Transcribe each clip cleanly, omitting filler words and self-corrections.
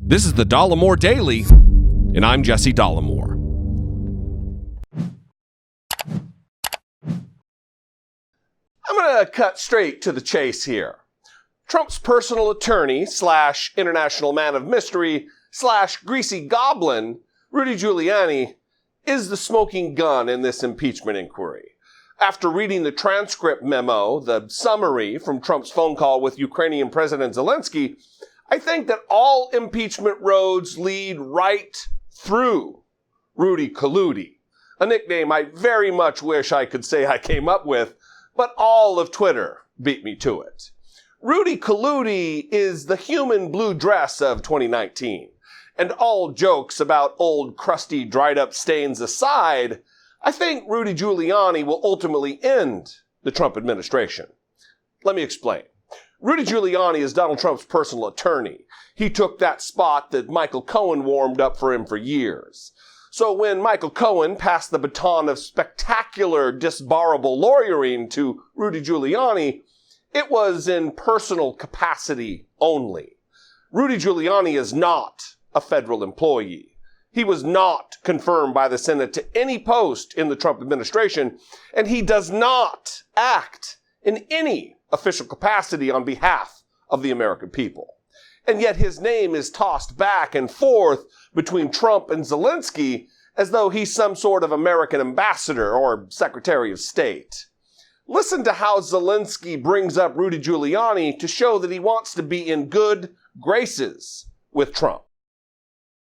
This is the Dollemore Daily, and I'm Jesse Dollemore. I'm going to cut straight to the chase here. Trump's personal attorney / international man of mystery / greasy goblin, Rudy Giuliani, is the smoking gun in this impeachment inquiry. After reading the transcript memo, the summary from Trump's phone call with Ukrainian President Zelensky, I think that all impeachment roads lead right through Rudy Colludy, a nickname I very much wish I could say I came up with, but all of Twitter beat me to it. Rudy Giuliani is the human blue dress of 2019. And all jokes about old, crusty, dried-up stains aside, I think Rudy Giuliani will ultimately end the Trump administration. Let me explain. Rudy Giuliani is Donald Trump's personal attorney. He took that spot that Michael Cohen warmed up for him for years. So when Michael Cohen passed the baton of spectacular, disbarrable lawyering to Rudy Giuliani, it was in personal capacity only. Rudy Giuliani is not a federal employee. He was not confirmed by the Senate to any post in the Trump administration, and he does not act in any official capacity on behalf of the American people. And yet his name is tossed back and forth between Trump and Zelensky as though he's some sort of American ambassador or Secretary of State. Listen to how Zelensky brings up Rudy Giuliani to show that he wants to be in good graces with Trump.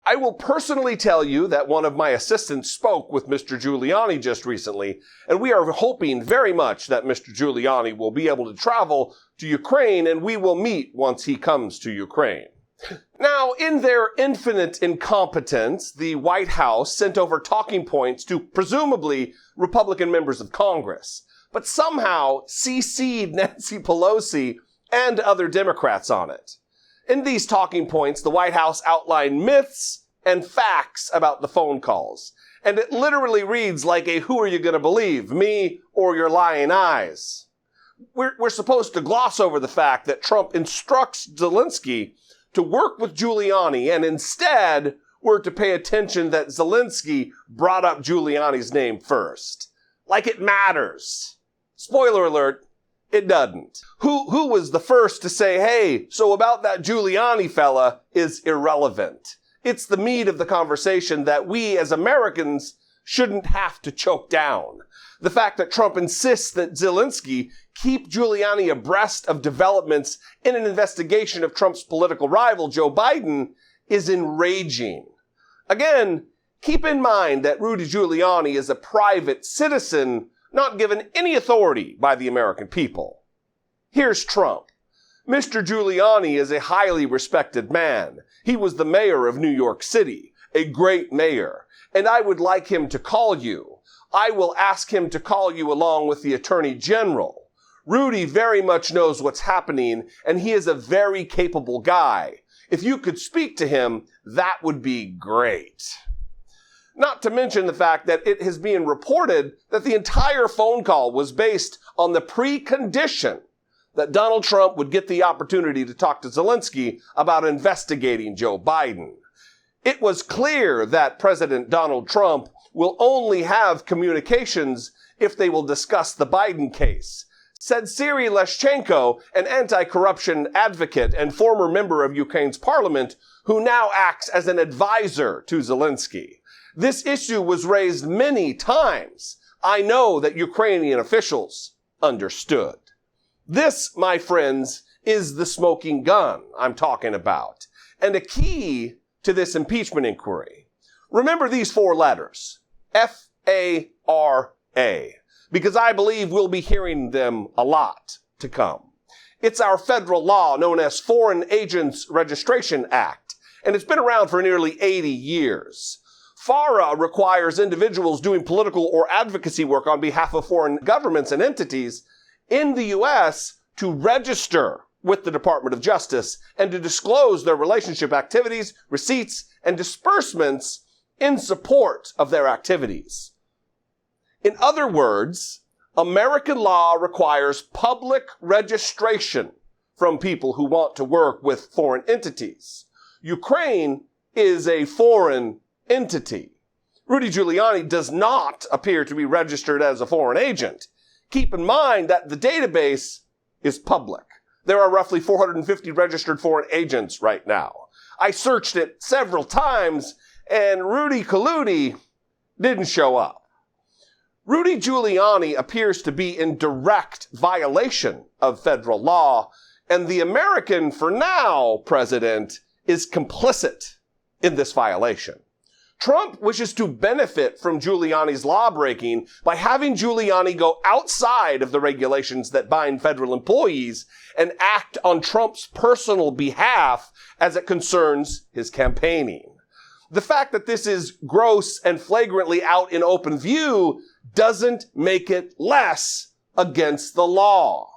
I will personally tell you that one of my assistants spoke with Mr. Giuliani just recently, and we are hoping very much that Mr. Giuliani will be able to travel to Ukraine and we will meet once he comes to Ukraine. Now, in their infinite incompetence, the White House sent over talking points to presumably Republican members of Congress, but somehow CC'd Nancy Pelosi and other Democrats on it. In these talking points, the White House outlined myths and facts about the phone calls. And it literally reads like a who are you going to believe, me or your lying eyes? We're supposed to gloss over the fact that Trump instructs Zelensky to work with Giuliani, and instead we're to pay attention that Zelensky brought up Giuliani's name first. Like it matters. Spoiler alert. It doesn't. Who was the first to say, hey, so about that Giuliani fella is irrelevant. It's the meat of the conversation that we as Americans shouldn't have to choke down. The fact that Trump insists that Zelensky keep Giuliani abreast of developments in an investigation of Trump's political rival, Joe Biden, is enraging. Again, keep in mind that Rudy Giuliani is a private citizen not given any authority by the American people. Here's Trump. Mr. Giuliani is a highly respected man. He was the mayor of New York City, a great mayor, and I would like him to call you. I will ask him to call you along with the Attorney General. Rudy very much knows what's happening, and he is a very capable guy. If you could speak to him, that would be great. Not to mention the fact that it has been reported that the entire phone call was based on the precondition that Donald Trump would get the opportunity to talk to Zelensky about investigating Joe Biden. It was clear that President Donald Trump will only have communications if they will discuss the Biden case, said Siri Leshchenko, an anti-corruption advocate and former member of Ukraine's parliament, who now acts as an advisor to Zelensky. This issue was raised many times. I know that Ukrainian officials understood. This, my friends, is the smoking gun I'm talking about, and a key to this impeachment inquiry. Remember these 4 letters, FARA, because I believe we'll be hearing them a lot to come. It's our federal law known as Foreign Agents Registration Act, and it's been around for nearly 80 years. FARA requires individuals doing political or advocacy work on behalf of foreign governments and entities in the U.S. to register with the Department of Justice and to disclose their relationship activities, receipts, and disbursements in support of their activities. In other words, American law requires public registration from people who want to work with foreign entities. Ukraine is a foreign entity. Rudy Giuliani does not appear to be registered as a foreign agent. Keep in mind that the database is public. There are roughly 450 registered foreign agents right now. I searched it several times, and Rudy Colludy didn't show up. Rudy Giuliani appears to be in direct violation of federal law, and the American, for now, president is complicit in this violation. Trump wishes to benefit from Giuliani's law-breaking by having Giuliani go outside of the regulations that bind federal employees and act on Trump's personal behalf as it concerns his campaigning. The fact that this is gross and flagrantly out in open view doesn't make it less against the law.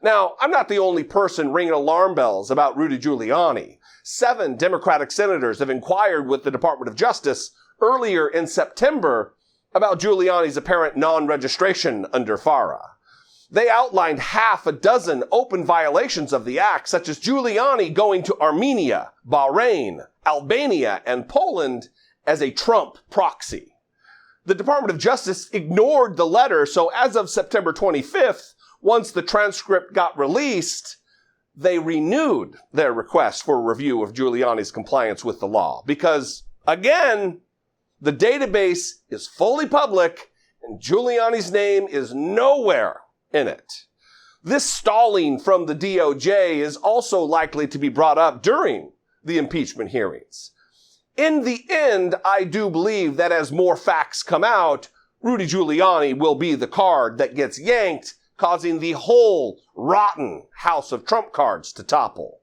Now, I'm not the only person ringing alarm bells about Rudy Giuliani. 7 Democratic senators have inquired with the Department of Justice earlier in September about Giuliani's apparent non-registration under FARA. They outlined half a dozen open violations of the act, such as Giuliani going to Armenia, Bahrain, Albania, and Poland as a Trump proxy. The Department of Justice ignored the letter, so as of September 25th, once the transcript got released, they renewed their request for a review of Giuliani's compliance with the law because, again, the database is fully public and Giuliani's name is nowhere in it. This stalling from the DOJ is also likely to be brought up during the impeachment hearings. In the end, I do believe that as more facts come out, Rudy Giuliani will be the card that gets yanked, causing the whole rotten house of Trump cards to topple.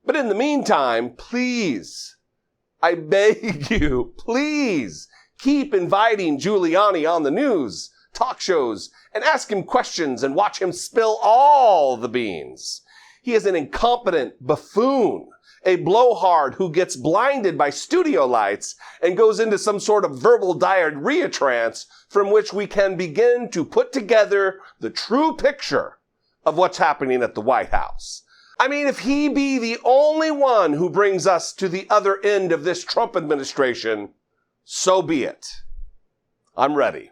But in the meantime, please, I beg you, please keep inviting Giuliani on the news, talk shows, and ask him questions and watch him spill all the beans. He is an incompetent buffoon, a blowhard who gets blinded by studio lights and goes into some sort of verbal diarrhea trance from which we can begin to put together the true picture of what's happening at the White House. I mean, if he be the only one who brings us to the other end of this Trump administration, so be it. I'm ready.